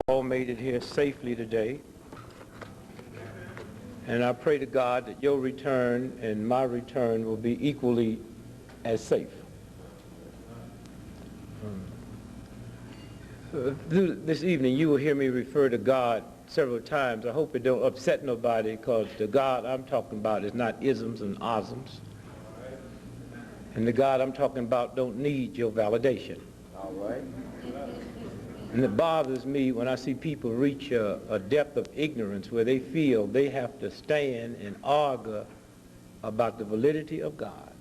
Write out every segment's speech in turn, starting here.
all made it here safely today. And I pray to God that your return and my return will be equally as safe. This evening you will hear me refer to God several times. I hope it don't upset nobody, because the God I'm talking about is not isms and osms. And the God I'm talking about don't need your validation. All right. And it bothers me when I see people reach a depth of ignorance where they feel they have to stand and argue about the validity of God.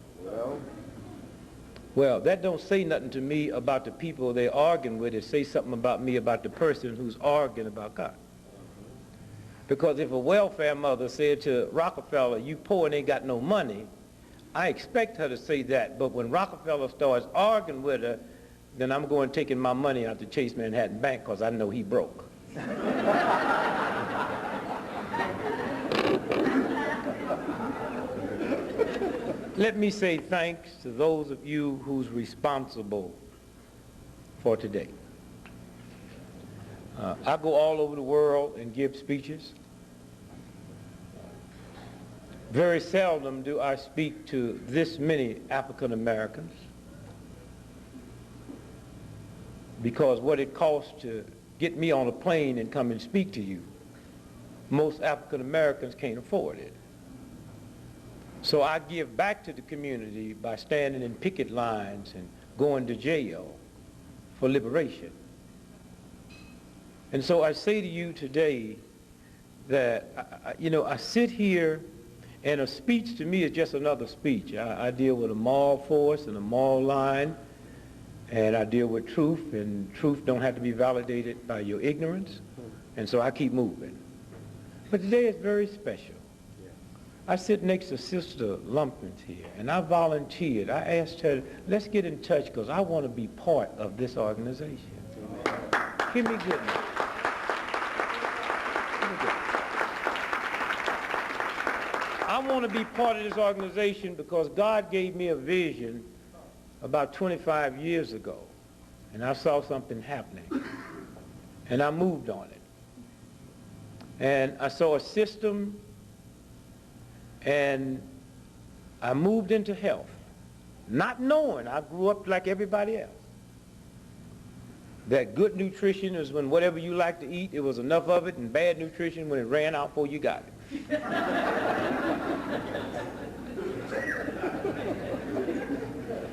Well, that don't say nothing to me about the people they're arguing with. It says something about me, about the person who's arguing about God. Because if a welfare mother said to Rockefeller, "You poor and ain't got no money," I expect her to say that. But when Rockefeller starts arguing with her, then I'm going taking my money out to Chase Manhattan Bank, because I know he broke. Let me say thanks to those of you who's responsible for today. I go all over the world and give speeches. Very seldom do I speak to this many African Americans, because what it costs to get me on a plane and come and speak to you, most African Americans can't afford it. So I give back to the community by standing in picket lines and going to jail for liberation. And so I say to you today that, I sit here, and a speech to me is just another speech. I deal with a moral force and a moral line, and I deal with truth, and truth don't have to be validated by your ignorance, and so I keep moving. But today is very special. I sit next to Sister Lumpkins here, and I volunteered. I asked her, let's get in touch, because I want to be part of this organization. Give me goodness. I want to be part of this organization because God gave me a vision about 25 years ago, and I saw something happening, and I moved on it. And I saw a system, and I moved into health, not knowing, I grew up like everybody else, that good nutrition is when whatever you like to eat, it was enough of it, and bad nutrition when it ran out before you got it.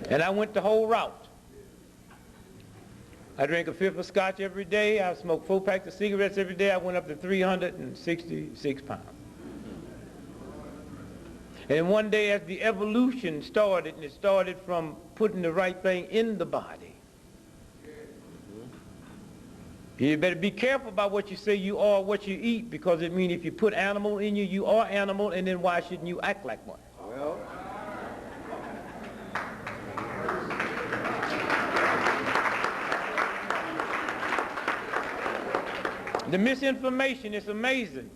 And I went the whole route. I drank a fifth of scotch every day. I smoked 4 packs of cigarettes every day. I went up to 366 pounds. And one day as the evolution started, and it started from putting the right thing in the body. You better be careful about what you say you are, what you eat, because it means if you put animal in you, you are animal, and then why shouldn't you act like one? Well, the misinformation is amazing.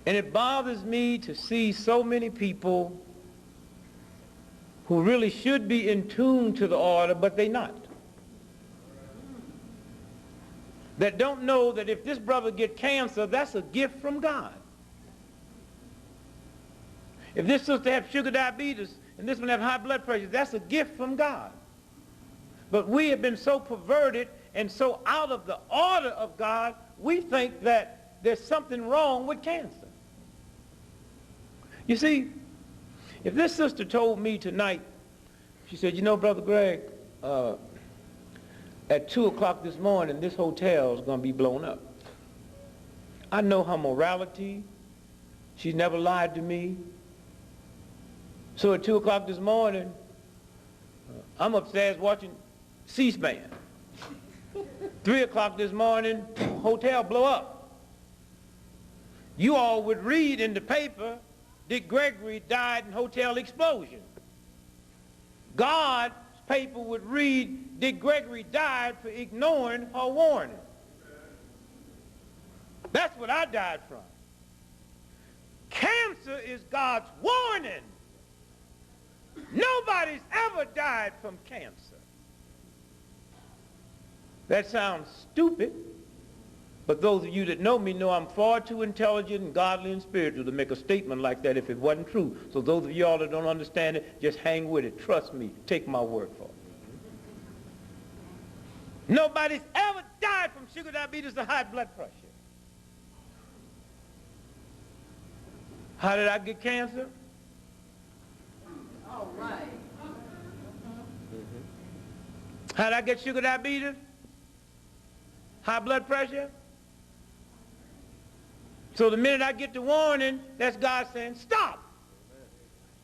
And it bothers me to see so many people who really should be in tune to the order, but they're not. That don't know that if this brother get cancer, that's a gift from God. If this sister have sugar diabetes and this one have high blood pressure, that's a gift from God. But we have been so perverted and so out of the order of God, we think that there's something wrong with cancer. You see, if this sister told me tonight, she said, Brother Greg, at 2 o'clock this morning, this hotel is going to be blown up. I know her morality. She's never lied to me. So at 2 o'clock this morning, I'm upstairs watching C-SPAN. 3 o'clock this morning, hotel blow up. You all would read in the paper, Dick Gregory died in hotel explosion. God's paper would read, Dick Gregory died for ignoring her warning. That's what I died from. Cancer is God's warning. Nobody's ever died from cancer. That sounds stupid, but those of you that know me know I'm far too intelligent and godly and spiritual to make a statement like that if it wasn't true. So those of y'all that don't understand it, just hang with it. Trust me. Take my word for it. Nobody's ever died from sugar diabetes or high blood pressure. How did I get cancer? All right. How did I get sugar diabetes? High blood pressure? So the minute I get the warning, that's God saying, stop.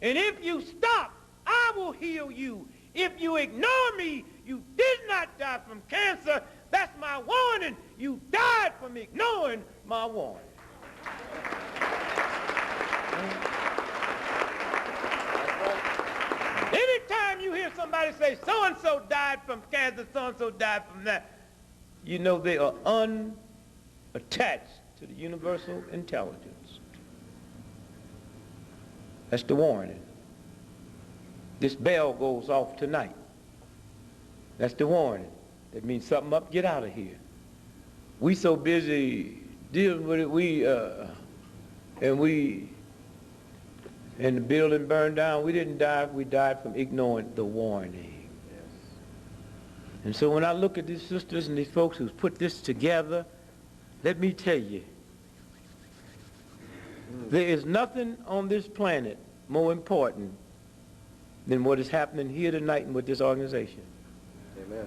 And if you stop, I will heal you. If you ignore me, you did not die from cancer. That's my warning. You died from ignoring my warning. Anytime you hear somebody say, so-and-so died from cancer, so-and-so died from that, you know they are unattached to the universal intelligence. That's the warning. This bell goes off tonight. That's the warning. That means something up, get out of here. We so busy dealing with it, and the building burned down. We didn't die, we died from ignoring the warning. Yes. And so when I look at these sisters and these folks who've put this together, let me tell you, there is nothing on this planet more important than what is happening here tonight and with this organization. Amen.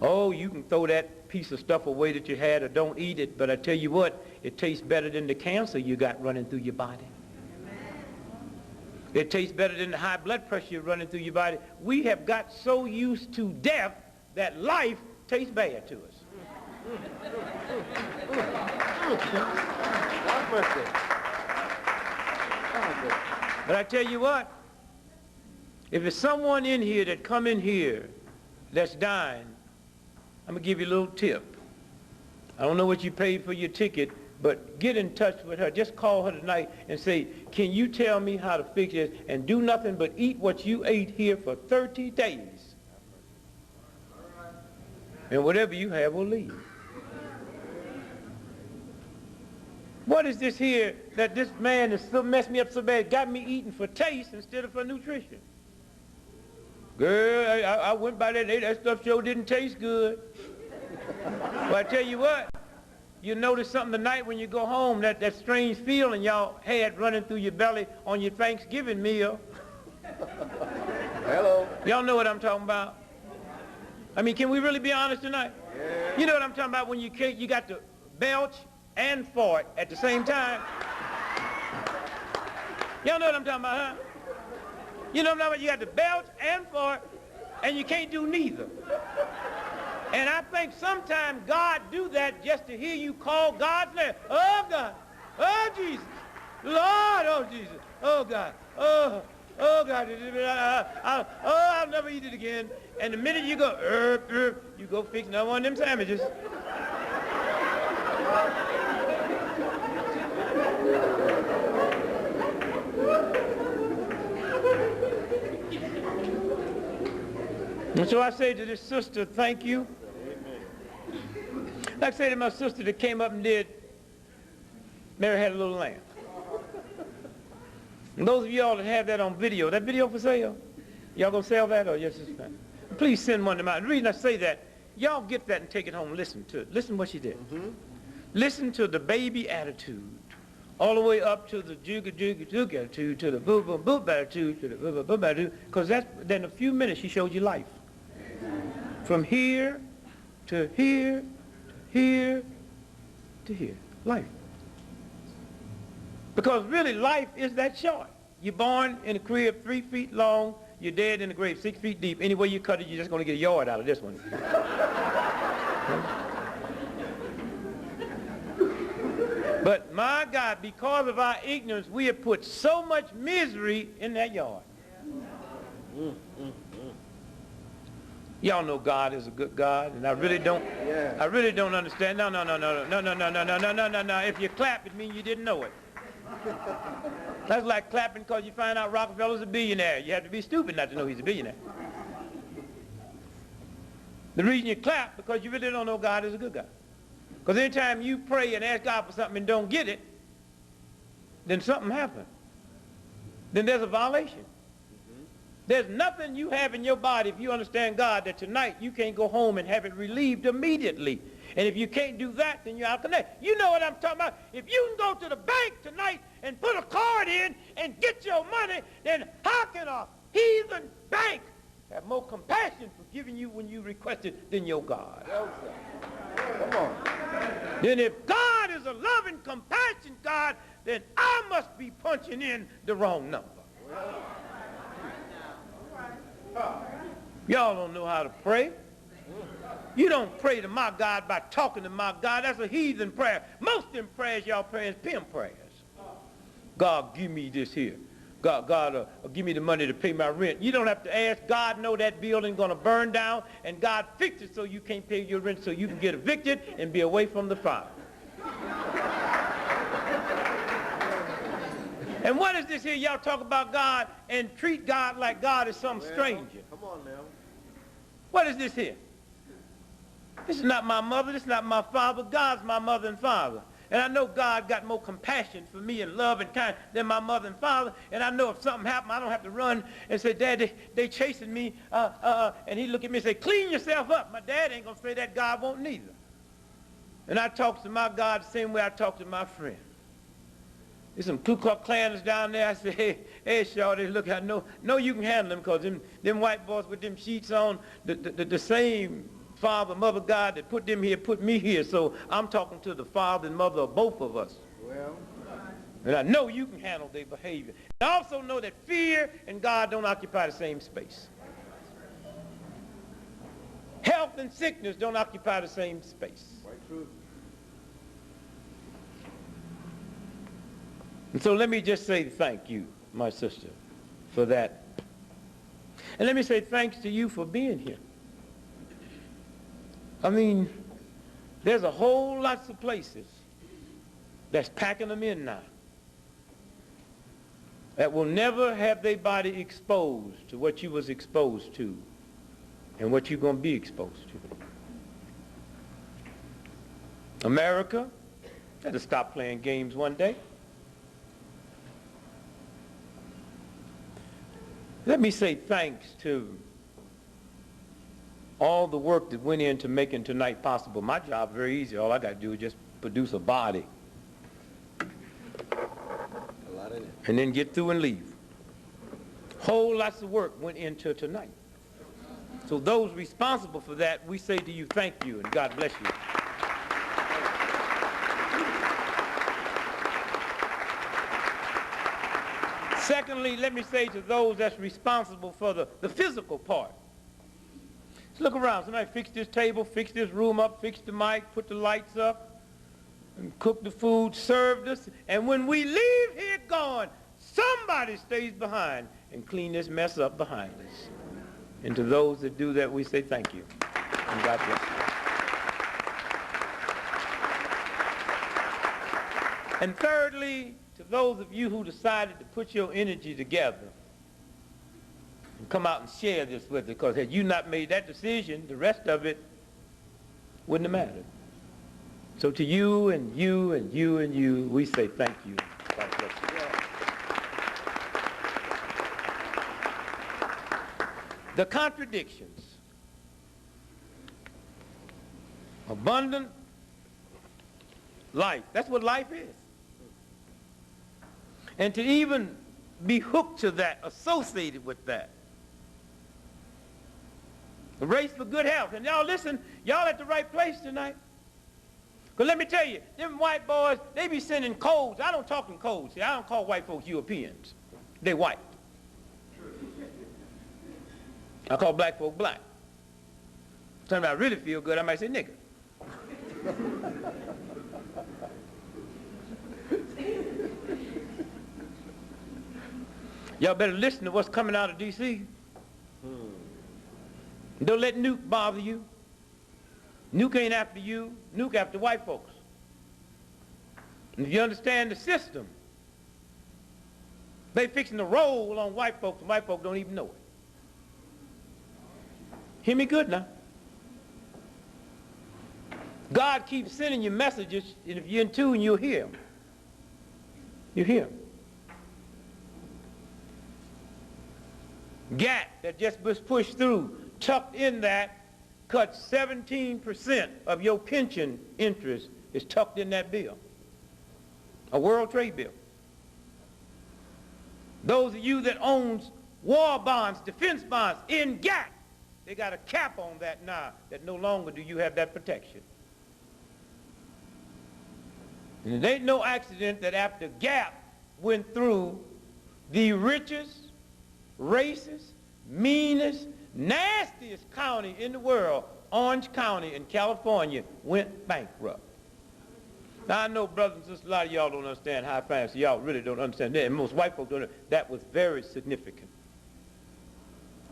Oh, you can throw that piece of stuff away that you had or don't eat it, but I tell you what, it tastes better than the cancer you got running through your body. It tastes better than the high blood pressure running through your body. We have got so used to death that life tastes bad to us. But I tell you what, if there's someone in here that come in here that's dying, I'm going to give you a little tip. I don't know what you paid for your ticket, but get in touch with her. Just call her tonight and say, can you tell me how to fix this? And do nothing but eat what you ate here for 30 days. And whatever you have will leave. What is this here that this man has so messed me up so bad, got me eating for taste instead of for nutrition? Girl, I went by there and ate that stuff sure didn't taste good. But I tell you what, you notice something tonight when you go home, that strange feeling y'all had running through your belly on your Thanksgiving meal. Hello. Y'all know what I'm talking about? I mean, can we really be honest tonight? Yeah. You know what I'm talking about when you got to belch and fart at the same time? Y'all know what I'm talking about, huh? You know what I'm talking about? You got to belch and fart, and you can't do neither. And I think sometimes God do that just to hear you call God's name. Oh, God. Oh, Jesus. Lord, oh, Jesus. Oh, God. Oh, God. I'll never eat it again. And the minute you go, you go fix another one of them sandwiches. And so I say to this sister, thank you. Like I say to my sister that came up and did Mary Had a Little Lamb. And those of y'all that have that on video, that video for sale? Y'all gonna sell that or just please send one to me. The reason I say that, y'all get that and take it home and listen to it. Listen to what she did. Mm-hmm. Listen to the baby attitude. All the way up to the jugga attitude, to the boop boop boop attitude, to the boop boop boop attitude, because then in a few minutes she showed you life. From here to here, to here, to here. Life. Because really life is that short. You're born in a crib 3 feet long, you're dead in the grave 6 feet deep. Any way you cut it, you're just going to get a yard out of this one. But my God, because of our ignorance, we have put so much misery in that yard. Y'all know God is a good God, and I really don't understand. No. If you clap, it means you didn't know it. That's like clapping because you find out Rockefeller's a billionaire. You have to be stupid not to know he's a billionaire. The reason you clap, because you really don't know God is a good God. Because anytime you pray and ask God for something and don't get it, then something happened. Then there's a violation. There's nothing you have in your body, if you understand God, that tonight you can't go home and have it relieved immediately. And if you can't do that, then you're out of connect. You know what I'm talking about. If you can go to the bank tonight and put a card in and get your money, then how can a heathen bank have more compassion for giving you when you request it than your God? Come on. Then if God is a loving, compassion God, then I must be punching in the wrong number. Y'all don't know how to pray. You don't pray to my God by talking to my God. That's a heathen prayer. Most of them prayers y'all pray is pimp prayers. God, give me this here. God, give me the money to pay my rent. You don't have to ask. God know that building going to burn down, and God fixed it so you can't pay your rent so you can get evicted and be away from the fire. And what is this here? Y'all talk about God and treat God like God is some stranger. Come on now. What is this here? This is not my mother. This is not my father. God's my mother and father. And I know God got more compassion for me and love and kind than my mother and father. And I know if something happened, I don't have to run and say, Dad, they chasing me. And he look at me and say, clean yourself up. My dad ain't going to say that. God won't neither. And I talk to my God the same way I talk to my friend. There's some Ku Klux Klans down there. I say, hey, shorty, look, I know you can handle them, because them white boys with them sheets on, the same father, mother God that put them here, put me here. So I'm talking to the father and mother of both of us. Well, and I know you can handle their behavior. And I also know that fear and God don't occupy the same space. Health and sickness don't occupy the same space. Quite true. And so let me just say thank you, my sister, for that. And let me say thanks to you for being here. I mean, there's a whole lots of places that's packing them in now that will never have their body exposed to what you was exposed to and what you're going to be exposed to. America had to stop playing games one day. Let me say thanks to all the work that went into making tonight possible. My job is very easy. All I got to do is just produce a body. A lot in it. And then get through and leave. Whole lots of work went into tonight. So those responsible for that, we say to you, thank you, and God bless you. Secondly, let me say to those that's responsible for the physical part. Let's look around. Somebody fix this table, fix this room up, fix the mic, put the lights up, and cook the food, serve us. And when we leave here gone, somebody stays behind and clean this mess up behind us. And to those that do that, we say thank you. And God bless you. And thirdly, to those of you who decided to put your energy together and come out and share this with us, because had you not made that decision, the rest of it wouldn't have mattered. So to you and you and you and you, we say thank you. God bless you. The contradictions. Abundant life. That's what life is. And to even be hooked to that, associated with that. The race for good health. And y'all listen, y'all at the right place tonight. Because let me tell you, them white boys, they be sending codes. I don't talk in codes. See, I don't call white folks Europeans. They white. I call black folk black. Sometimes I really feel good, I might say nigger. Y'all better listen to what's coming out of D.C. Don't let Nuke bother you. Nuke ain't after you. Nuke after white folks. And if you understand the system, they fixing to roll on white folks, and white folks don't even know it. Hear me good now. God keeps sending you messages, and if you're in tune, you'll hear them. You hear them. Gap that just was pushed through, tucked in that, cut 17% of your pension interest is tucked in that bill. A World Trade bill. Those of you that owns war bonds, defense bonds, in gap, they got a cap on that now, that no longer do you have that protection. And it ain't no accident that after Gap went through, the richest, racist, meanest, nastiest county in the world, Orange County in California, went bankrupt. Now I know, brothers and sisters, a lot of y'all don't understand high finance, so y'all really don't understand that, and most white folks don't know. That was very significant.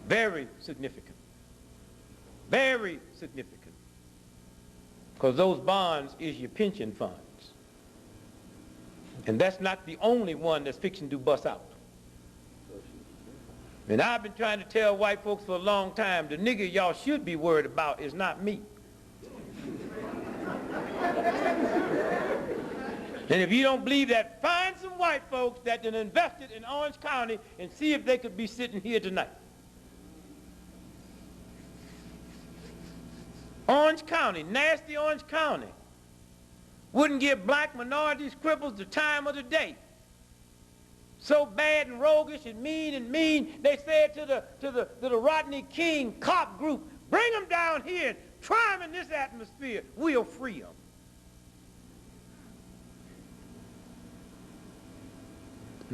Very significant. Very significant. Because those bonds is your pension funds. And that's not the only one that's fixing to bust out. And I've been trying to tell white folks for a long time, the nigga y'all should be worried about is not me. And if you don't believe that, find some white folks that done invested in Orange County and see if they could be sitting here tonight. Orange County, nasty Orange County, wouldn't give black minorities, cripples the time of the day. So bad and roguish and mean, they said to the Rodney King cop group, bring them down here and try them in this atmosphere. We'll free them.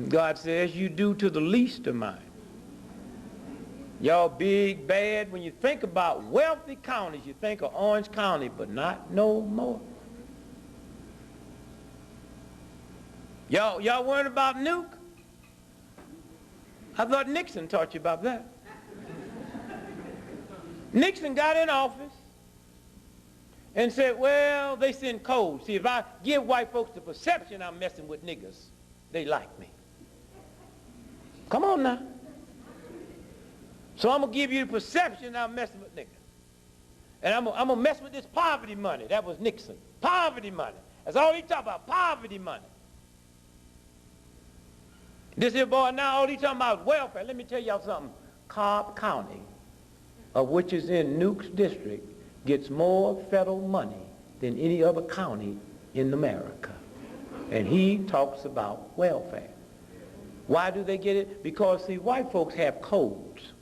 God says, you do to the least of mine. Y'all big, bad, when you think about wealthy counties, you think of Orange County, but not no more. Y'all worried about nuke? I thought Nixon taught you about that. Nixon got in office and said, well, they send codes. See, if I give white folks the perception I'm messing with niggas, they like me. Come on now. So I'm going to give you the perception I'm messing with niggas. And I'm going to mess with this poverty money. That was Nixon. Poverty money. That's all he talked about, poverty money. This here boy now, all he talking about is welfare. Let me tell y'all something. Cobb County, of which is in Nuke's district, gets more federal money than any other county in America. And he talks about welfare. Why do they get it? Because, see, white folks have codes.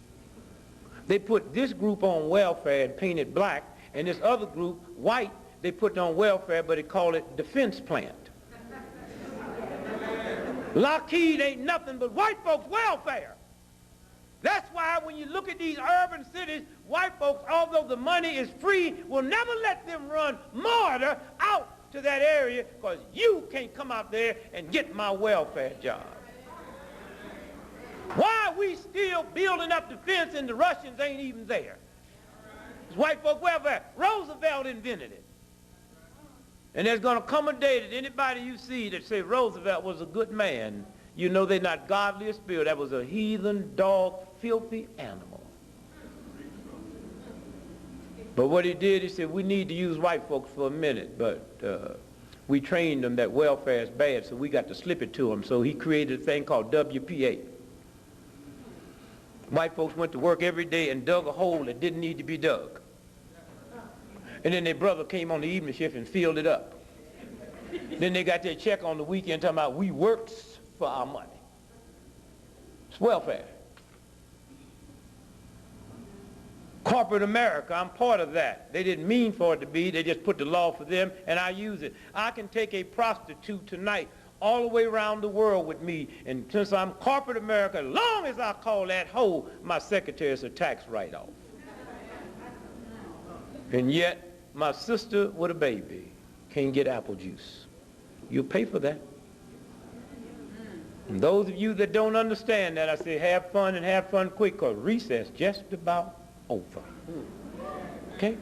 They put this group on welfare and paint it black, and this other group, white, they put it on welfare, but they call it defense plant. Lockheed ain't nothing but white folks' welfare. That's why when you look at these urban cities, white folks, although the money is free, will never let them run mortar out to that area because you can't come out there and get my welfare job. Why are we still building up defense and the Russians ain't even there? It's white folk welfare. Roosevelt invented it. And there's going to come a day that anybody you see that say Roosevelt was a good man, you know they're not godly or spiritual. That was a heathen, dog, filthy animal. But what he did, he said, we need to use white folks for a minute, but we trained them that welfare is bad, so we got to slip it to them. So he created a thing called WPA. White folks went to work every day and dug a hole that didn't need to be dug. And then their brother came on the evening shift and filled it up. Then they got their check on the weekend talking about, we worked for our money. It's welfare. Corporate America, I'm part of that. They didn't mean for it to be. They just put the law for them, and I use it. I can take a prostitute tonight all the way around the world with me, and since I'm corporate America, as long as I call that hoe my secretary, it's a tax write-off. And yet, my sister with a baby can't get apple juice. You'll pay for that. And those of you that don't understand that, I say have fun and have fun quick, because recess just about over. Okay?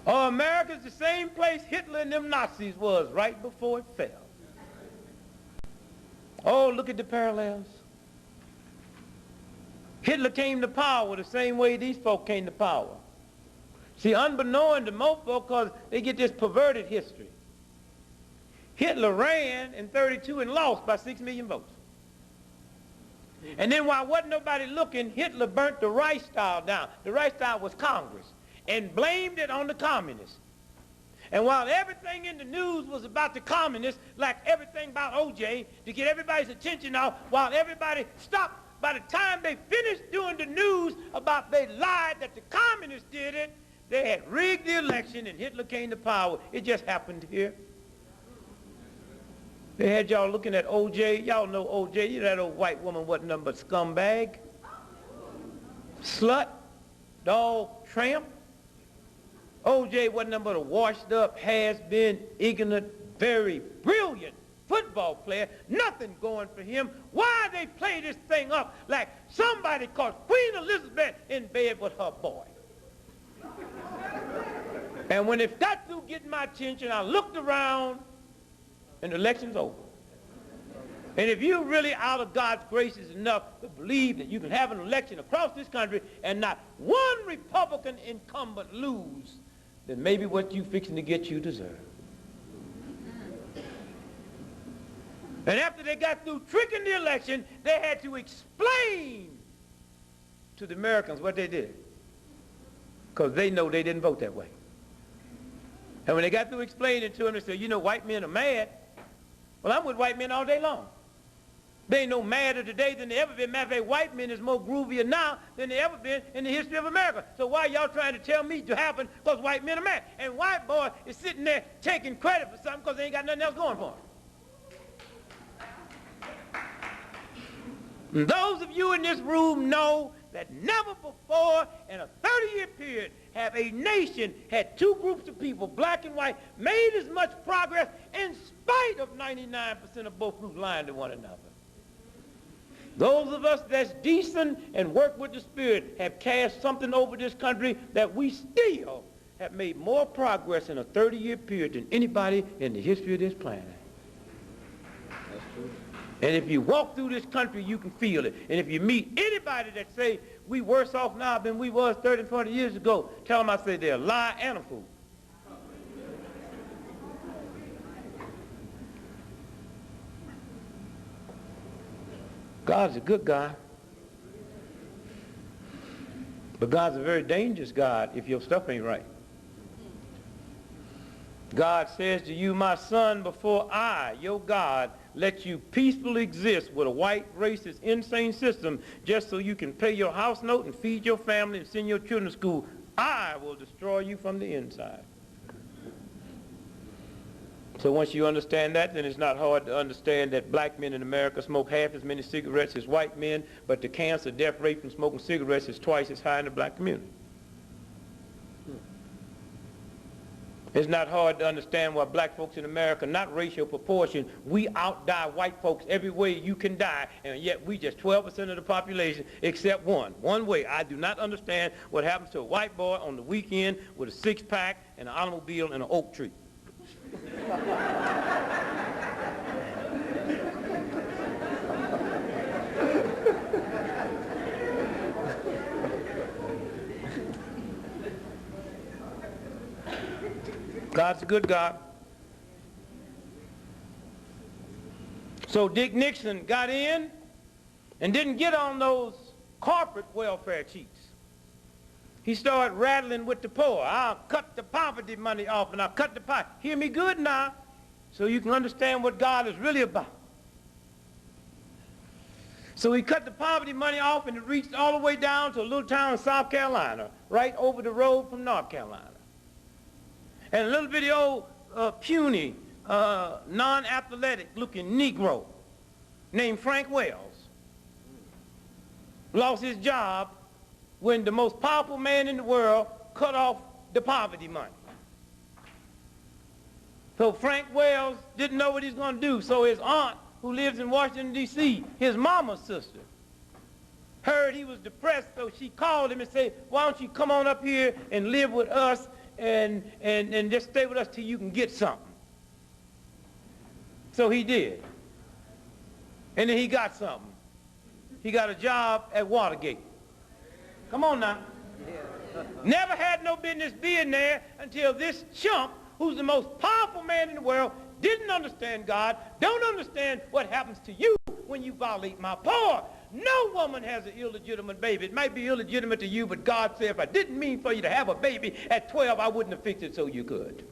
Oh, America's the same place Hitler and them Nazis was right before it fell. Oh, look at the parallels. Hitler came to power the same way these folk came to power. See, unbeknown to most folks, because they get this perverted history. Hitler ran in 32 and lost by 6 million votes. And then while wasn't nobody looking, Hitler burnt the Reichstag down. The Reichstag was Congress, and blamed it on the communists. And while everything in the news was about the communists, like everything about OJ, to get everybody's attention off, while everybody stopped, by the time they finished doing the news about they lied that the communists did it, they had rigged the election and Hitler came to power. It just happened here. They had y'all looking at OJ. Y'all know OJ. You know that old white woman wasn't nothing but scumbag, slut, dog, tramp. OJ wasn't nothing but a washed up, has-been, ignorant, very brilliant football player. Nothing going for him. Why they play this thing up like somebody caught Queen Elizabeth in bed with her boy? And when it got through getting my attention, I looked around and the election's over. And if you're really out of God's graces enough to believe that you can have an election across this country and not one Republican incumbent lose, then maybe what you fixing to get you deserve. And after they got through tricking the election, they had to explain to the Americans what they did, because they know they didn't vote that way. And when they got through explaining to them, they said, you know, white men are mad. Well, I'm with white men all day long. They ain't no madder today than they ever been. Matter of fact, white men is more groovier now than they ever been in the history of America. So why y'all trying to tell me to happen because white men are mad? And white boy is sitting there taking credit for something because they ain't got nothing else going for them. And those of you in this room know that never before in a 30-year period have a nation had two groups of people, black and white, made as much progress in spite of 99% of both groups lying to one another. Those of us that's decent and work with the Spirit have cast something over this country that we still have made more progress in a 30-year period than anybody in the history of this planet. That's true. And if you walk through this country, you can feel it. And if you meet anybody that say we worse off now than we was 30, 40 years ago, tell them I say they're a lie and a fool. God's a good God. But God's a very dangerous God if your stuff ain't right. God says to you, my son, before I, your God, let you peacefully exist with a white, racist, insane system just so you can pay your house note and feed your family and send your children to school, I will destroy you from the inside. So once you understand that, then it's not hard to understand that black men in America smoke half as many cigarettes as white men, but the cancer, death rate from smoking cigarettes is twice as high in the black community. It's not hard to understand why black folks in America, not racial proportion, we outdie white folks every way you can die, and yet we just 12% of the population except one. One way. I do not understand what happens to a white boy on the weekend with a six-pack and an automobile and an oak tree. God's a good God. So Dick Nixon got in and didn't get on those corporate welfare cheats. He started rattling with the poor. I'll cut the poverty money off and I'll cut the pie. Hear me good now so you can understand what God is really about. So he cut the poverty money off and it reached all the way down to a little town in South Carolina, right over the road from North Carolina. And a little bitty old puny, non-athletic looking Negro named Frank Wells lost his job when the most powerful man in the world cut off the poverty money. So Frank Wells didn't know what he was going to do. So his aunt, who lives in Washington, D.C., his mama's sister, heard he was depressed, so she called him and said, why don't you come on up here and live with us and just stay with us till you can get something. So he did. And then he got something. He got a job at Watergate. Come on now. Never had no business being there until this chump, who's the most powerful man in the world, didn't understand God, don't understand what happens to you when you violate my power. No woman has an illegitimate baby. It might be illegitimate to you, but God said if I didn't mean for you to have a baby at 12, I wouldn't have fixed it so you could.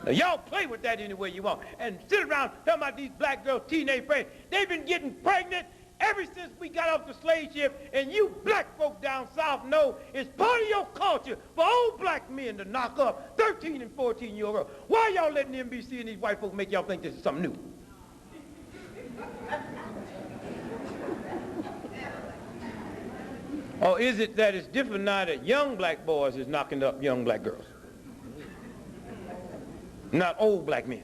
Now, y'all play with that any way you want. And sit around talking about these black girls, teenage friends. They've been getting pregnant ever since we got off the slave ship, and you black folk down south know it's part of your culture for old black men to knock up 13 and 14-year-olds. Why y'all letting the NBC and these white folks make y'all think this is something new? Or is it that it's different now that young black boys is knocking up young black girls? Not old black men.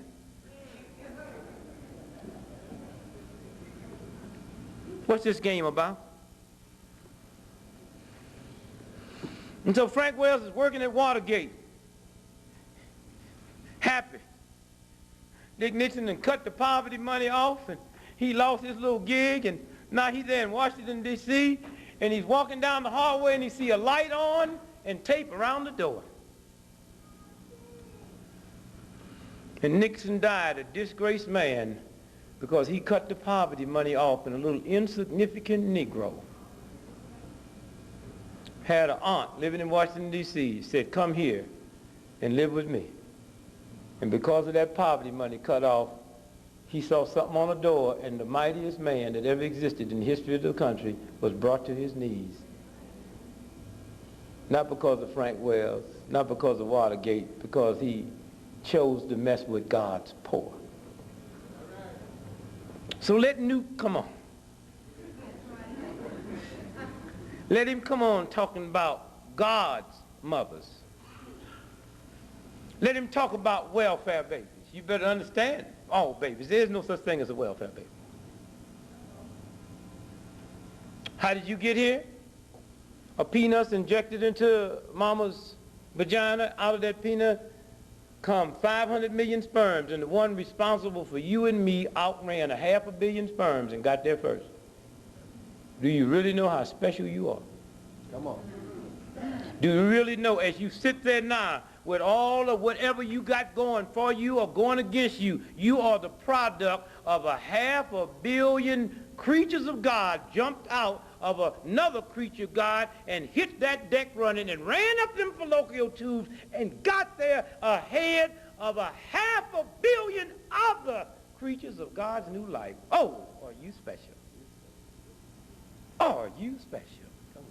What's this game about? And so Frank Wells is working at Watergate. Happy. Dick Nixon done cut the poverty money off, and he lost his little gig, and now he's there in Washington, D.C., and he's walking down the hallway, and he see a light on and tape around the door. And Nixon died, a disgraced man, because he cut the poverty money off, and a little insignificant Negro had an aunt living in Washington, D.C., said, come here and live with me. And because of that poverty money cut off, he saw something on the door, and the mightiest man that ever existed in the history of the country was brought to his knees. Not because of Frank Wells, not because of Watergate, because he chose to mess with God's poor. So let Newt come on. Let him come on talking about God's mothers. Let him talk about welfare babies. You better understand all babies. There's no such thing as a welfare baby. How did you get here? A peanut injected into mama's vagina. Out of that peanut come 500 million sperms, and the one responsible for you and me outran 500 million sperms and got there first. Do you really know how special you are? Come on. Do you really know, as you sit there now with all of whatever you got going for you or going against you, you are the product of 500 million creatures of God jumped out of another creature God and hit that deck running and ran up them fallopian tubes and got there ahead of 500 million other creatures of God's new life. Oh, are you special? Are you special? Come on.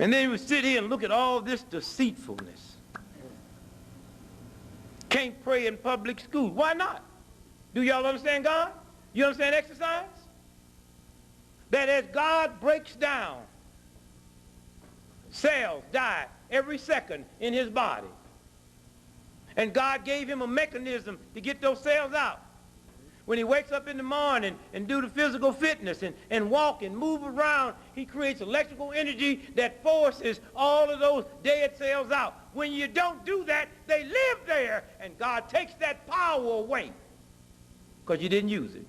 And then we sit here and look at all this deceitfulness. Can't pray in public school. Why not? Do y'all understand God? You understand exercise? That as God breaks down, cells die every second in his body. And God gave him a mechanism to get those cells out. When he wakes up in the morning and do the physical fitness and walk and move around, he creates electrical energy that forces all of those dead cells out. When you don't do that, they live there, and God takes that power away because you didn't use it.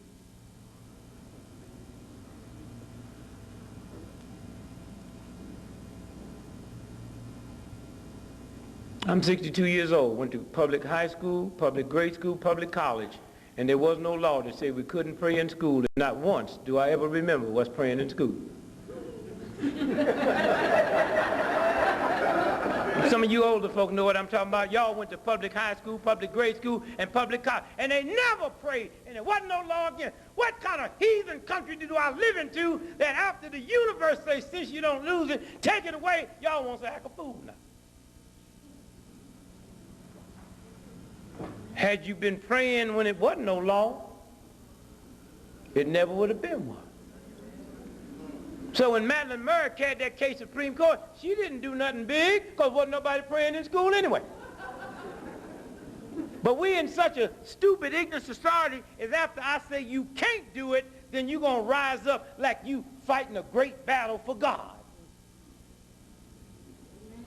I'm 62 years old, went to public high school, public grade school, public college, and there was no law that said we couldn't pray in school. And not once do I ever remember us praying in school. Some of you older folk know what I'm talking about. Y'all went to public high school, public grade school, and public college, and they never prayed, and there wasn't no law against. What kind of heathen country do I live into that after the universe says, since you don't lose it, take it away, y'all want to act a fool now? Had you been praying when it wasn't no law, it never would have been one. So when Madeline Merrick had that case at Supreme Court, she didn't do nothing big because wasn't nobody praying in school anyway. But we in such a stupid, ignorant society is after I say you can't do it, then you're going to rise up like you fighting a great battle for God.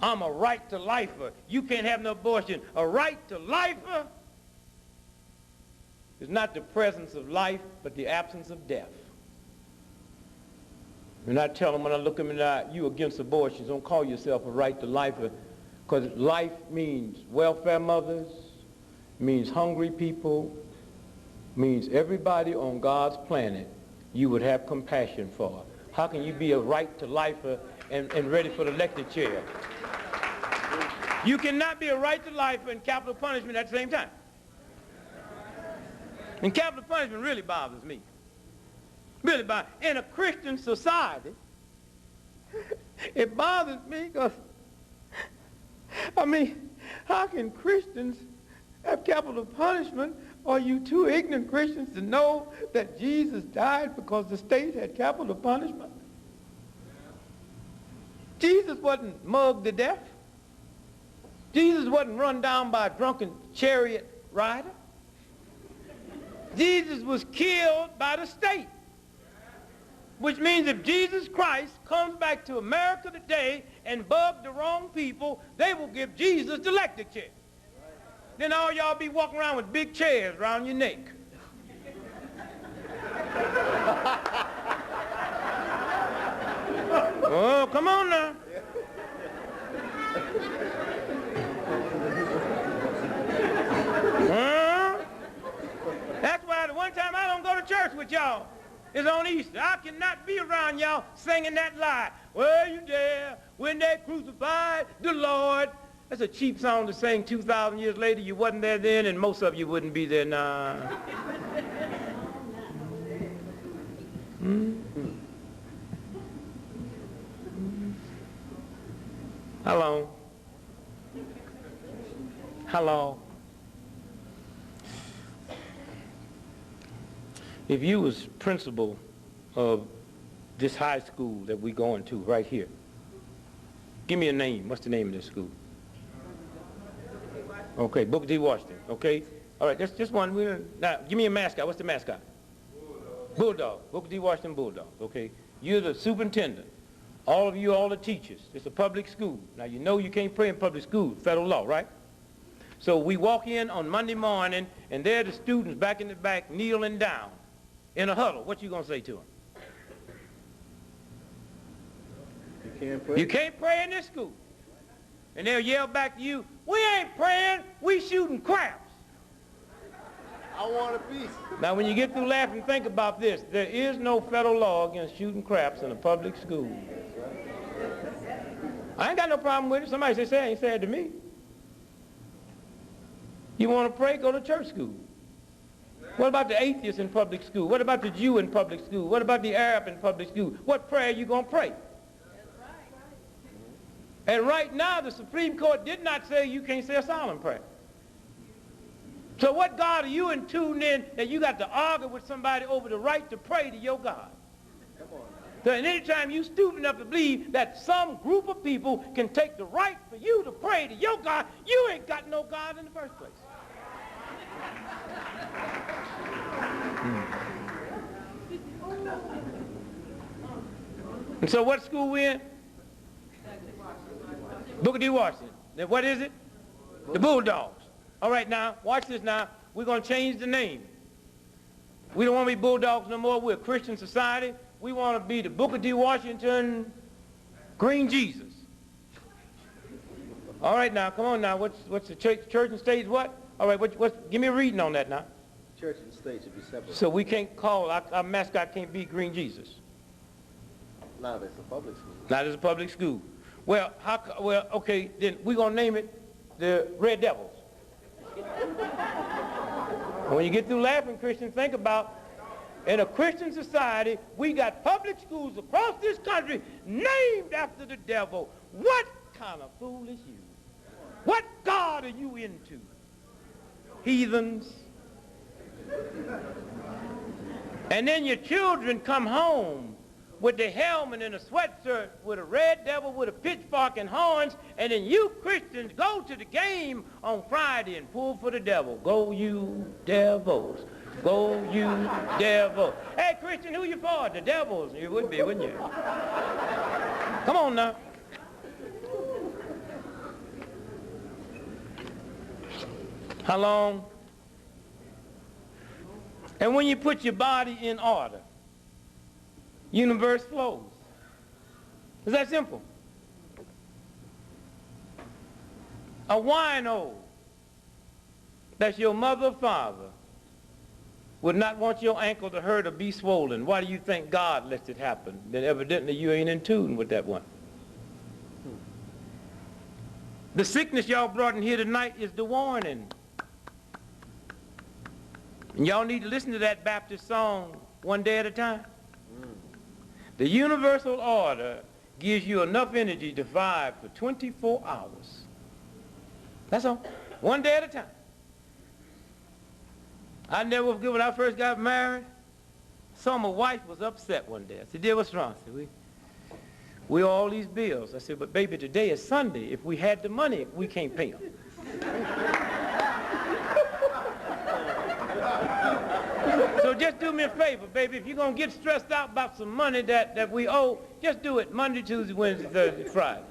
I'm a right to lifer. You can't have no abortion. A right to lifer is not the presence of life, but the absence of death. And I tell them when I look them in the eye, you against abortions, don't call yourself a right to life, because life means welfare mothers, means hungry people, means everybody on God's planet you would have compassion for. How can you be a right to life and ready for the elected chair? You cannot be a right to life and capital punishment at the same time. And capital punishment really bothers me. Really bothers. In a Christian society, it bothers me because, I mean, how can Christians have capital punishment? Are you too ignorant Christians to know that Jesus died because the state had capital punishment? Jesus wasn't mugged to death. Jesus wasn't run down by a drunken chariot rider. Jesus was killed by the state. Which means if Jesus Christ comes back to America today and bug the wrong people, they will give Jesus the electric chair. Then all y'all be walking around with big chairs around your neck. Oh, come on now. That's why the one time I don't go to church with y'all is on Easter. I cannot be around y'all singing that lie. Were you there when they crucified the Lord? That's a cheap song to sing 2,000 years later. You wasn't there then, and most of you wouldn't be there now. How long? How long? If you was principal of this high school that we're going to right here, give me a name. What's the name of this school? Okay, Booker T. Washington. Okay. All right, just one. Now, give me a mascot. What's the mascot? Bulldog. Booker T. Washington Bulldogs. Okay. You're the superintendent. All of you, all the teachers. It's a public school. Now, you know you can't pray in public school. Federal law, right? So we walk in on Monday morning, and there are the students back in the back kneeling down in a huddle. What you going to say to them? You can't pray. You can't pray in this school. And they'll yell back to you, we ain't praying, we shooting craps. I want a piece. Now, when you get through laughing, think about this. There is no federal law against shooting craps in a public school. I ain't got no problem with it. Somebody ain't said to me. You want to pray, go to church school. What about the atheist in public school? What about the Jew in public school? What about the Arab in public school? What prayer are you going to pray? And right now, the Supreme Court did not say you can't say a solemn prayer. So what God are you in tune in that you got to argue with somebody over the right to pray to your God? Come on. So anytime you stupid enough to believe that some group of people can take the right for you to pray to your God, you ain't got no God in the first place. And so what school we in? Booker T. Washington. Then what is it? The Bulldogs. All right, now, watch this now. We're going to change the name. We don't want to be Bulldogs no more. We're a Christian society. We want to be the Booker T. Washington Green Jesus. All right, now, come on now. What's the church and state what? All right, give me a reading on that now. Church and state should be separate. So we can't call, our mascot can't be Green Jesus. Not as a public school. Not as a public school. Well, okay, then we're going to name it the Red Devils. When you get through laughing, Christian, think about, in a Christian society, we got public schools across this country named after the devil. What kind of fool is you? What God are you into? Heathens. And then your children come home with the helmet and a sweatshirt with a red devil with a pitchfork and horns, and then you Christians go to the game on Friday and pull for the devil. Go you devils. Go you devils. Hey, Christian, who you for? The devils. You would be, wouldn't you? Come on now. How long? And when you put your body in order, universe flows. It's that simple. A wino that's your mother or father would not want your ankle to hurt or be swollen. Why do you think God lets it happen? Then evidently you ain't in tune with that one. The sickness y'all brought in here tonight is the warning. And y'all need to listen to that Baptist song, One Day at a Time. The universal order gives you enough energy to survive for 24 hours. That's all. One day at a time. I never forget when I first got married, saw my wife was upset one day. I said, dear, what's wrong? I said, we owe all these bills. I said, but baby, today is Sunday. If we had the money, we can't pay them. So just do me a favor, baby. If you're going to get stressed out about some money that we owe, just do it Monday, Tuesday, Wednesday, Thursday, Friday.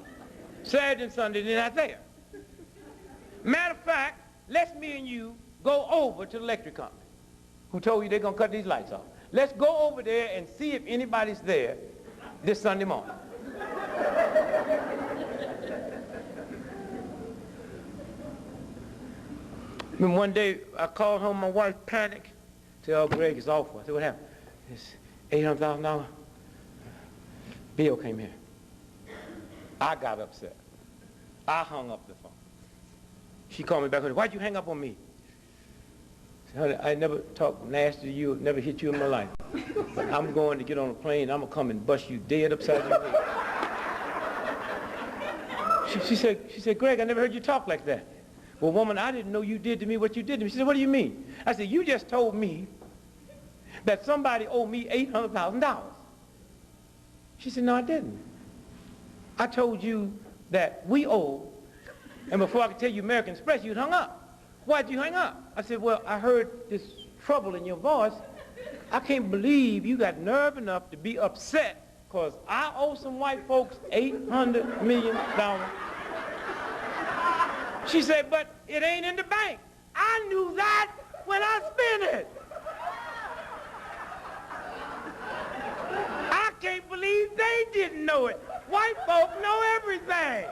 Saturday and Sunday, they're not there. Matter of fact, let's me and you go over to the electric company who told you they're going to cut these lights off. Let's go over there and see if anybody's there this Sunday morning. Then one day I called home, my wife panicked. Said, oh, Greg, it's awful. I said, what happened? This $800,000 bill came here. I got upset. I hung up the phone. She called me back. Why'd you hang up on me? I said, honey, I never talked nasty to you, never hit you in my life. But I'm going to get on a plane. I'm going to come and bust you dead upside your head. She said, Greg, I never heard you talk like that. Well, woman, I didn't know you did to me what you did to me. She said, what do you mean? I said, you just told me that somebody owed me $800,000. She said, no, I didn't. I told you that we owe, and before I could tell you American Express, you'd hung up. Why'd you hang up? I said, well, I heard this trouble in your voice. I can't believe you got nerve enough to be upset because I owe some white folks $800 million. She said, but it ain't in the bank. I knew that when I spent it. I can't believe they didn't know it. White folk know everything.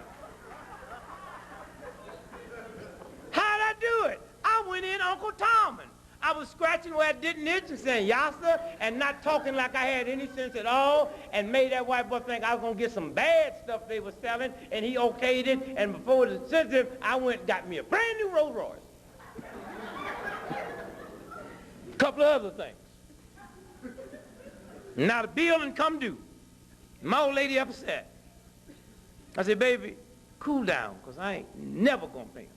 How'd I do it? I went in Uncle Tommen. I was scratching where it didn't itch and saying yassa and not talking like I had any sense at all and made that white boy think I was going to get some bad stuff they were selling, and he okayed it, and before it was sensitive, I went and got me a brand new Rolls Royce. A couple of other things. Now the bill done come due. My old lady upset. I said, baby, cool down, because I ain't never going to pay him.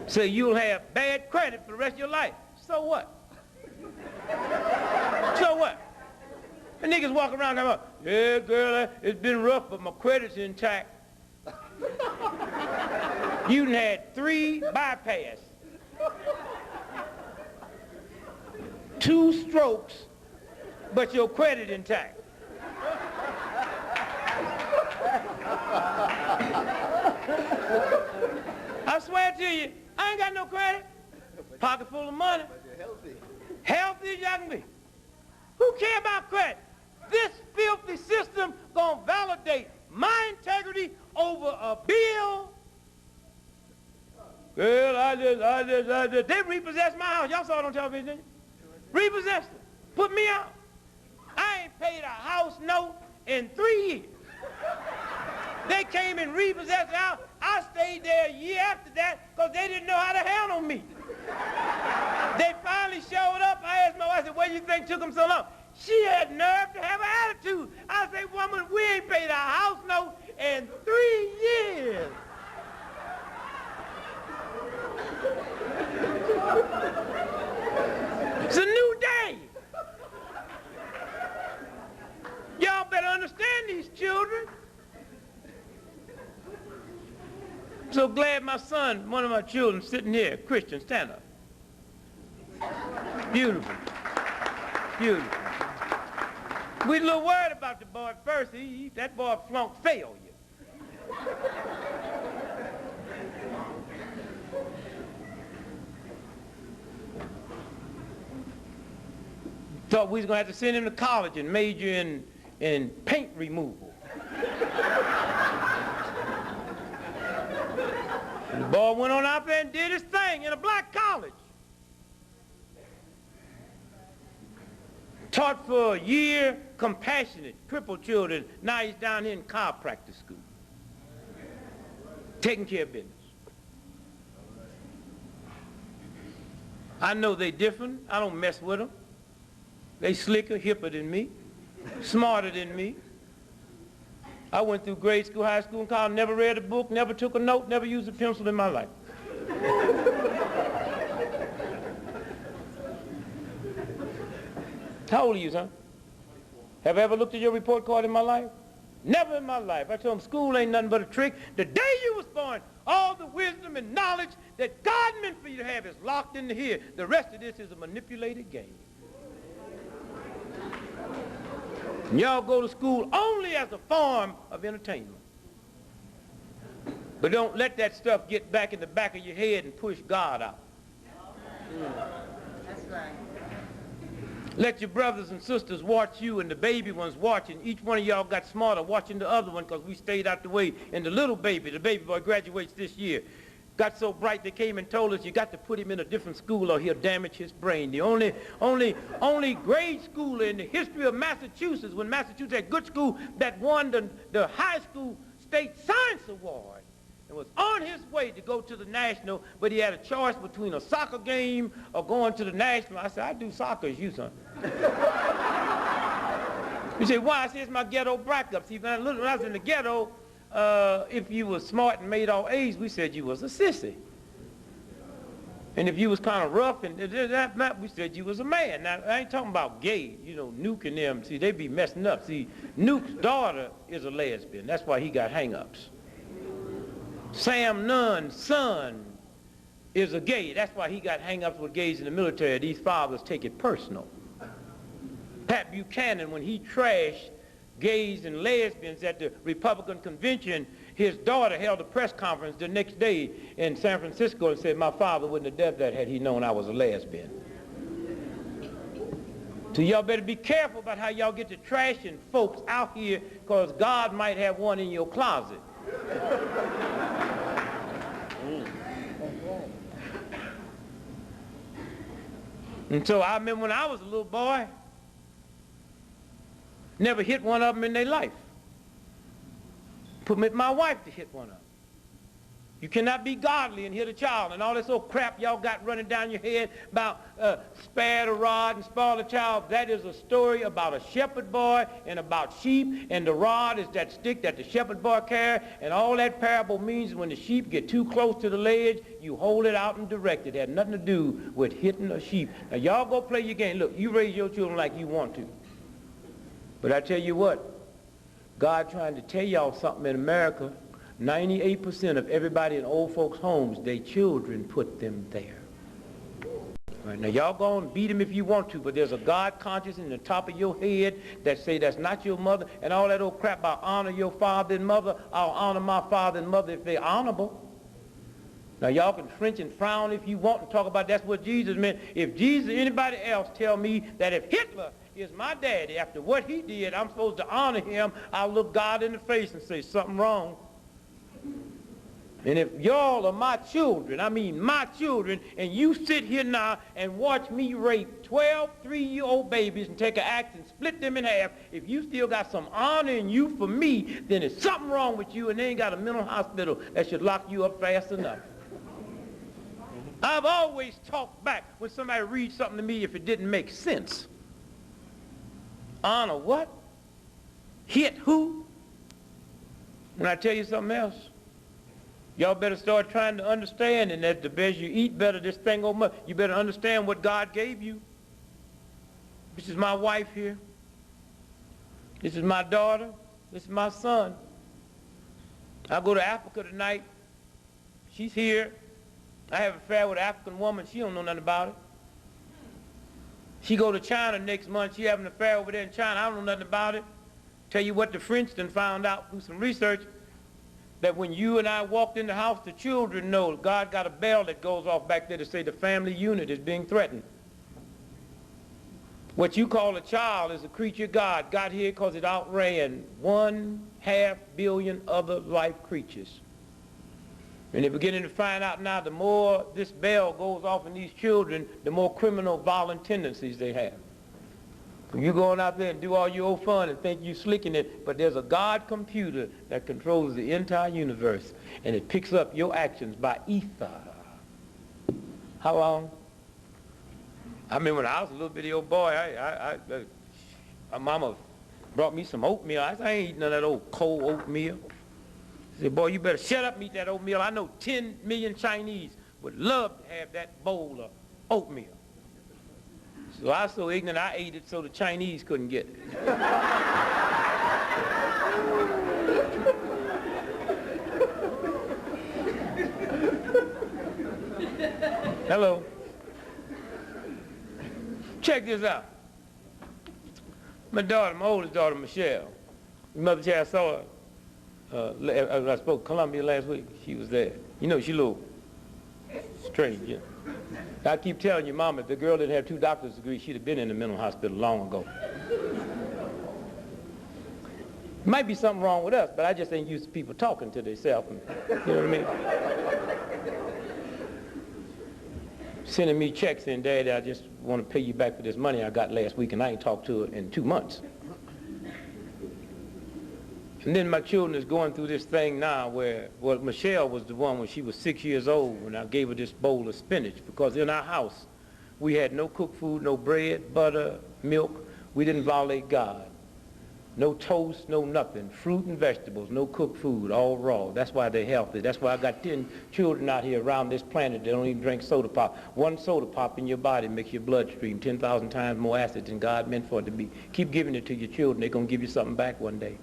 Say you'll have bad credit for the rest of your life. So what? So what? The niggas walk around and go, yeah, girl, it's been rough, but my credit's intact. You done had 3 bypass, 2 strokes, but your credit intact. I swear to you, I ain't got no credit. Pocket full of money. But you're healthy. Healthy as I can be. Who care about credit? This filthy system gonna validate my integrity over a bill. Girl, I just, they repossessed my house. Y'all saw it on television, didn't you? Repossessed it. Put me out. I ain't paid a house note in 3 years. They came and repossessed the house. I stayed there a year after that because they didn't know how to handle me. They finally showed up. I asked my wife, I said, what do you think took them so long? She had nerve to have an attitude. I said, woman, we ain't paid our house note in 3 years. It's a new day. Y'all better understand these children. I'm so glad my son, one of my children, sitting here, Christian, stand up. Beautiful. Beautiful. We a little worried about the boy at first. That boy flunked failure. Thought we was going to have to send him to college and major in paint removal. And the boy went on out there and did his thing in a black college. Taught for a year, compassionate, crippled children. Now he's down here in chiropractic school. Taking care of business. I know they different. I don't mess with them. They slicker, hipper than me, smarter than me. I went through grade school, high school, and college, never read a book, never took a note, never used a pencil in my life. How old are you, son? Have I ever looked at your report card in my life? Never in my life. I told him school ain't nothing but a trick. The day you was born, all the wisdom and knowledge that God meant for you to have is locked into here. The rest of this is a manipulated game. And y'all go to school only as a form of entertainment. But don't let that stuff get back in the back of your head and push God out. That's right. Let your brothers and sisters watch you and the baby ones watching. Each one of y'all got smarter watching the other one because we stayed out the way. And the little baby, the baby boy graduates this year, got so bright they came and told us you got to put him in a different school or he'll damage his brain. The only grade schooler in the history of Massachusetts, when Massachusetts had good school, that won the high school state science award. And was on his way to go to the national, but he had a choice between a soccer game or going to the national. I said, I do soccer as you, son. You say, why? I said, it's my ghetto backup. See, when I was in the ghetto, if you was smart and made all A's, we said you was a sissy. And if you was kind of rough and that, we said you was a man. Now, I ain't talking about gay, you know, Nuke and them. See, they be messing up. See, Nuke's daughter is a lesbian. That's why he got hang-ups. Sam Nunn's son is a gay. That's why he got hang-ups with gays in the military. These fathers take it personal. Pat Buchanan, when he trashed gays and lesbians at the Republican convention, his daughter held a press conference the next day in San Francisco and said, my father wouldn't have done that had he known I was a lesbian. So y'all better be careful about how y'all get to trashing folks out here because God might have one in your closet. And so I remember when I was a little boy, never hit one of them in their life. Permit my wife to hit one of them. You cannot be godly and hit a child and all this old crap y'all got running down your head about spare the rod and spoil the child. That is a story about a shepherd boy and about sheep, and the rod is that stick that the shepherd boy carries, and all that parable means when the sheep get too close to the ledge, you hold it out and direct it. It had nothing to do with hitting a sheep. Now y'all go play your game. Look, you raise your children like you want to. But I tell you what, God trying to tell y'all something in America. 98% of everybody in old folks' homes, their children put them there. Right, now y'all go and beat them if you want to, but there's a God conscience in the top of your head that say that's not your mother, and all that old crap about honor your father and mother. I'll honor my father and mother if they're honorable. Now y'all can flinch and frown if you want and talk about that's what Jesus meant. If Jesus or anybody else tell me that if Hitler is my daddy, after what he did, I'm supposed to honor him, I'll look God in the face and say something wrong. And if y'all are my children, I mean my children, and you sit here now and watch me rape 12 3-year-old babies and take an axe and split them in half, if you still got some honor in you for me, then there's something wrong with you and they ain't got a mental hospital that should lock you up fast enough. I've always talked back when somebody reads something to me if it didn't make sense. Honor what? Hit who? And I tell you something else. Y'all better start trying to understand, and that the best you eat, better this thing go much. You better understand what God gave you. This is my wife here. This is my daughter. This is my son. I go to Africa tonight. She's here. I have an affair with an African woman. She don't know nothing about it. She go to China next month. She having an affair over there in China. I don't know nothing about it. Tell you what the French done found out through some research, that when you and I walked in the house, the children know God got a bell that goes off back there to say the family unit is being threatened. What you call a child is a creature God got here because it outran 1/2 billion other life creatures. And they're beginning to find out now the more this bell goes off in these children, the more criminal violent tendencies they have. You're going out there and do all your old fun and think you're slicking it, but there's a God computer that controls the entire universe, and it picks up your actions by ether. How long? I mean, when I was a little bitty old boy, my mama brought me some oatmeal. I said, I ain't eating none of that old cold oatmeal. She said, boy, you better shut up and eat that oatmeal. I know 10 million Chinese would love to have that bowl of oatmeal. So I was so ignorant, I ate it so the Chinese couldn't get it. Hello. Check this out. My daughter, my oldest daughter, Michelle. Mother Chair, I saw her. I spoke to Columbia last week. She was there. You know, she a little strange, you know. I keep telling your mama, if the girl didn't have 2 doctor's degrees, she'd have been in the mental hospital long ago. Might be something wrong with us, but I just ain't used to people talking to themselves. You know what I mean? Sending me checks in, Daddy, I just want to pay you back for this money I got last week, and I ain't talked to her in 2 months. And then my children is going through this thing now where, well, Michelle was the one when she was 6 years old when I gave her this bowl of spinach, because in our house we had no cooked food, no bread, butter, milk. We didn't violate God. No toast, no nothing. Fruit and vegetables, no cooked food, all raw. That's why they're healthy. That's why I got 10 children out here around this planet that don't even drink soda pop. 1 soda pop in your body makes your bloodstream 10,000 times more acid than God meant for it to be. Keep giving it to your children. They're going to give you something back one day.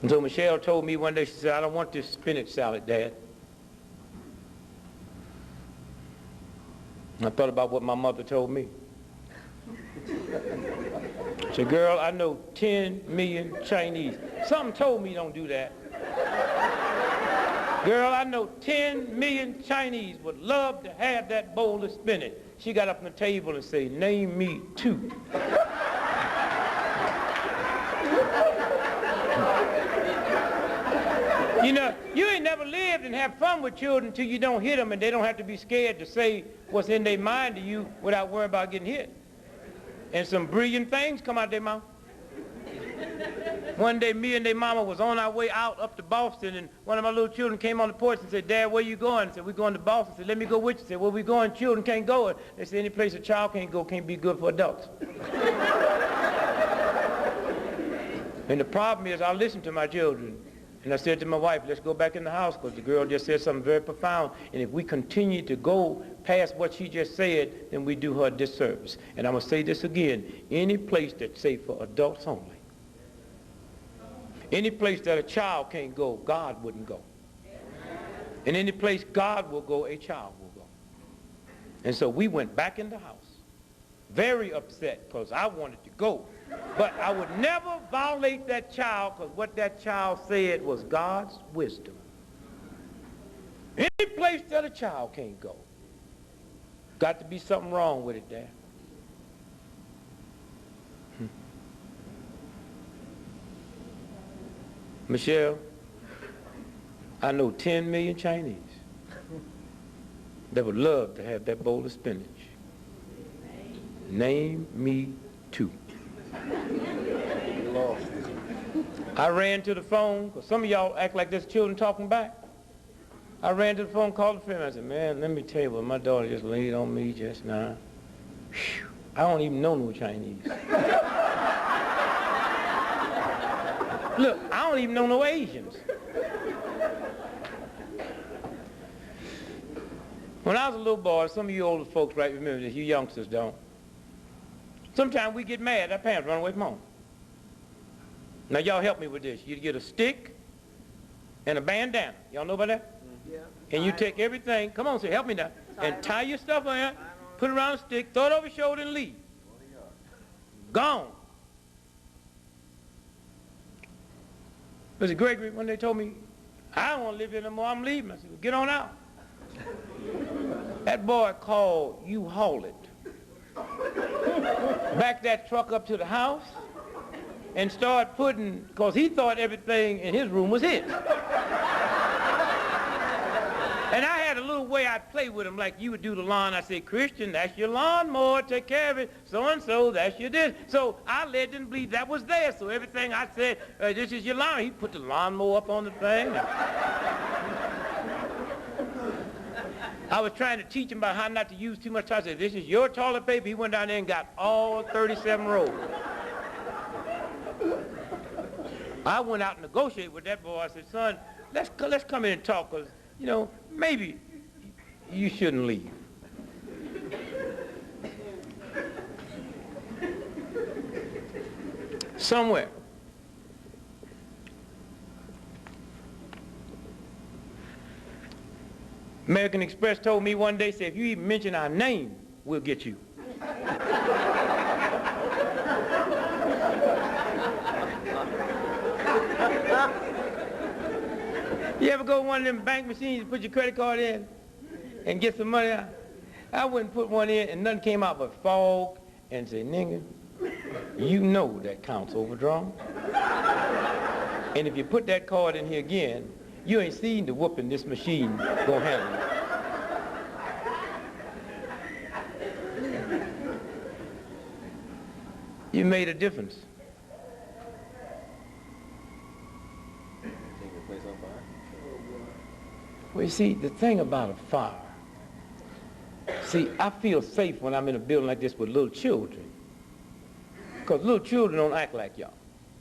And so Michelle told me one day, she said, I don't want this spinach salad, Dad. And I thought about what my mother told me. She said, girl, I know 10 million Chinese. Something told me don't do that. Girl, I know 10 million Chinese would love to have that bowl of spinach. She got up on the table and said, name me 2. You know, you ain't never lived and have fun with children until you don't hit them, and they don't have to be scared to say what's in their mind to you without worrying about getting hit. And some brilliant things come out their mouth. One day, me and their mama was on our way out up to Boston, and one of my little children came on the porch and said, Dad, where you going? I said, we're going to Boston. I said, let me go with you. I said, where we going? Children can't go. They said, any place a child can't go can't be good for adults. And the problem is, I listen to my children. And I said to my wife, let's go back in the house, because the girl just said something very profound. And if we continue to go past what she just said, then we do her a disservice. And I'm going to say this again. Any place that's safe for adults only, any place that a child can't go, God wouldn't go. And any place God will go, a child will go. And so we went back in the house, very upset, because I wanted to go. But I would never violate that child, because what that child said was God's wisdom. Any place that a child can't go, got to be something wrong with it there. Michelle, I know 10 million Chinese that would love to have that bowl of spinach. Name me 2. Lost. I ran to the phone, because some of y'all act like there's children talking back. I ran to the phone, called the family. I said, man, let me tell you what my daughter just laid on me just now. Whew, I don't even know no Chinese. Look, I don't even know no Asians. When I was a little boy, some of you older folks right remember this, you youngsters don't. Sometimes we get mad, our parents run away from home. Now y'all help me with this. You get a stick and a bandana. Y'all know about that? Yeah. And you take everything, come on, say, help me now, and tie your stuff on it, put it around a stick, throw it over your shoulder and leave. Gone. Mr. Gregory, when they told me, I don't want to live here no more, I'm leaving. I said, well, get on out. That boy called you haul it. Back that truck up to the house and start putting, because he thought everything in his room was his. And I had a little way I'd play with him like you would do the lawn. I said, Christian, that's your lawnmower, take care of it. So-and-so, that's your this. So I led them to believe that was there. So everything I said, this is your lawn. He put the lawnmower up on the thing. I was trying to teach him about how not to use too much toilet paper. This is your toilet paper. He went down there and got all 37 rolls. I went out and negotiated with that boy. I said, son, let's come in and talk, because, you know, maybe you shouldn't leave. Somewhere. American Express told me one day, said, if you even mention our name, we'll get you. You ever go to one of them bank machines and put your credit card in and get some money out? I wouldn't put one in and nothing came out but fog and say, nigga, you know that account's overdrawn. And if you put that card in here again, you ain't seen the whooping this machine gonna handle it. You made a difference. Take your place on fire? Well, you see, the thing about a fire, see, I feel safe when I'm in a building like this with little children. Because little children don't act like y'all.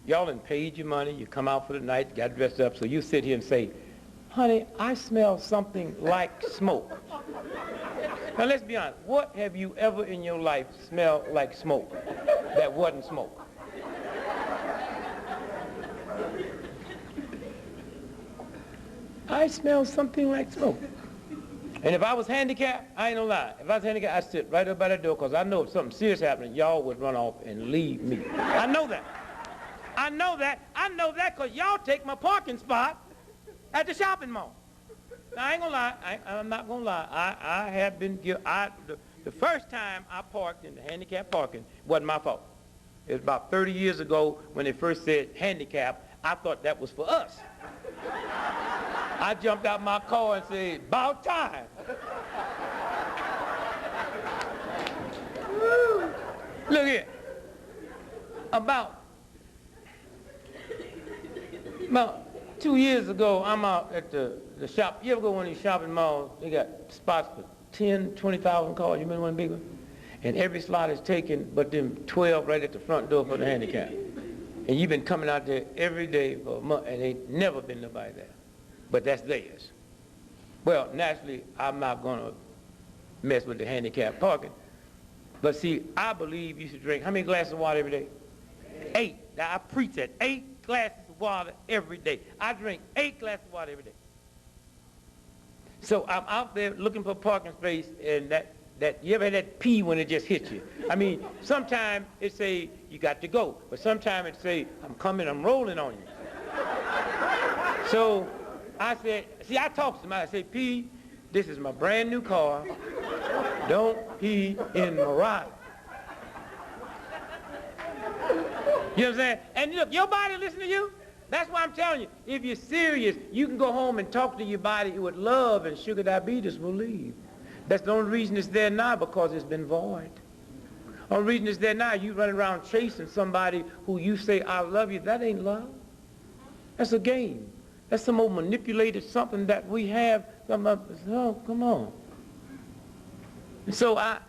Y'all done paid your money, you come out for the night, got dressed up, so you sit here and say, honey, I smell something like smoke. Now let's be honest, what have you ever in your life smelled like smoke that wasn't smoke? I smell something like smoke. And if I was handicapped, I ain't gonna lie. If I was handicapped, I'd sit right up by that door, because I know if something serious happened, y'all would run off and leave me. I know that. I know that. I know that because y'all take my parking spot at the shopping mall. Now, I ain't gonna lie. I'm not gonna lie. I have been guilty. The first time I parked in the handicap parking wasn't my fault. It was about 30 years ago when they first said handicap. I thought that was for us. I jumped out my car and said, about time. Look here. About 2 years ago, I'm out at the shop. You ever go to one of these shopping malls? They got spots for 10, 20,000 cars. You remember one big one? And every slot is taken, but them 12 right at the front door for the handicap. And you've been coming out there every day for a month, and ain't never been nobody there. But that's theirs. Well, naturally, I'm not going to mess with the handicap parking. But see, I believe you should drink, how many glasses of water every day? 8. Now, I preach that. 8 glasses of water every day. I drink 8 glasses of water every day. So I'm out there looking for a parking space, and that you ever had that pee when it just hits you? I mean, sometimes it say you got to go, but sometimes it say I'm coming, I'm rolling on you. So I said, see, I talked to somebody. I said, P, this is my brand new car. Don't pee in my ride. You know what I'm saying? And look, your body listen to you. That's why I'm telling you, if you're serious, you can go home and talk to your body with love, and sugar diabetes will leave. That's the only reason it's there now, because it's been void. The only reason it's there now, you running around chasing somebody who you say, I love you. That ain't love. That's a game. That's some old manipulated something that we have. Oh, come on. And so I